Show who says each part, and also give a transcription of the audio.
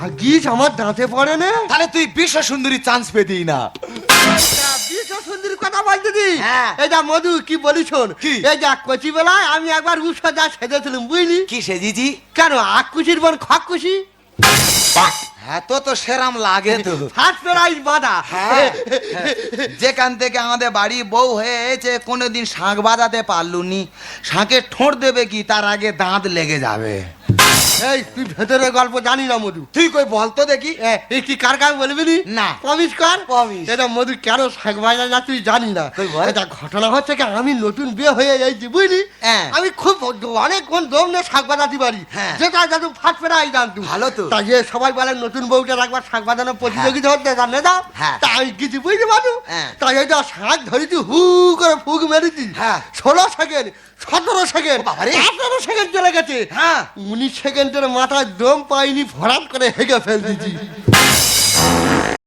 Speaker 1: ভাগ্যিস আমার দাঁতে পড়ে না।
Speaker 2: তাহলে তুই বিশ্ব সুন্দরী চান্স পেতি না।
Speaker 1: বিশ্ব সুন্দরীর কথা বলতে দি।
Speaker 2: হ্যাঁ।
Speaker 1: এই যা মধু কি বলি শোন,
Speaker 2: কি?
Speaker 1: এই যা কচি বেলায় আমি একবার উৎসজা সেজেছিলাম বুঝলি।
Speaker 2: কি সেজিজি?
Speaker 1: কেন আকুশির বোন খকুশি
Speaker 2: হ্যাঁ তো সেরাম লাগে তো।
Speaker 1: ফার্স্ট প্রাইজ বাঁধা।
Speaker 2: হ্যাঁ, যেখান থেকে আমাদের বাড়ি বউ হয়েছে কোনোদিন শাঁখ বাজাতে পারলুনি। শাঁখে ঠোঁট দেবে কি তার আগে দাঁত লেগে যাবে।
Speaker 1: এই তুই ভেতরের গল্প জানি না মধু।
Speaker 2: তুই কই বলতো দেখি।
Speaker 1: এই কি কার কার বলবি
Speaker 2: না।
Speaker 1: প্রমিস কর।
Speaker 2: Promise।
Speaker 1: এটা মধু কেন শাক বাজা না তুই জানি না।
Speaker 2: কই বল।
Speaker 1: এটা ঘটনা হচ্ছে কি আমি নতুন বিয়ে হয়ে যাইছি বুঝলি।
Speaker 2: হ্যাঁ।
Speaker 1: আমি খুব অনেকক্ষণ দম নিয়ে শাক বাজাতে পারি।
Speaker 2: হ্যাঁ।
Speaker 1: যেটা যাতে ফাট ফেরাই জানতু।
Speaker 2: ভালো তো।
Speaker 1: তাই যে সবাই বলে নতুন বউটা একবার শাক বাজানোর প্রতিযোগিতা হতে জানে দাও।
Speaker 2: হ্যাঁ।
Speaker 1: তাই আমি কিছু বুঝতে পারু।
Speaker 2: হ্যাঁ।
Speaker 1: তাই এটা শাক ধরেছি হু করে ফুক মেরেছি।
Speaker 2: হ্যাঁ।
Speaker 1: 16 সেকেন্ড 17 সেকেন্ড
Speaker 2: ও বাবারে।
Speaker 1: 18 সেকেন্ড চলে গেছে।
Speaker 2: হ্যাঁ।
Speaker 1: 19 সেকেন্ডের মাথায় দম পাইনি ভরাট করে হেগে ফেল দিছি।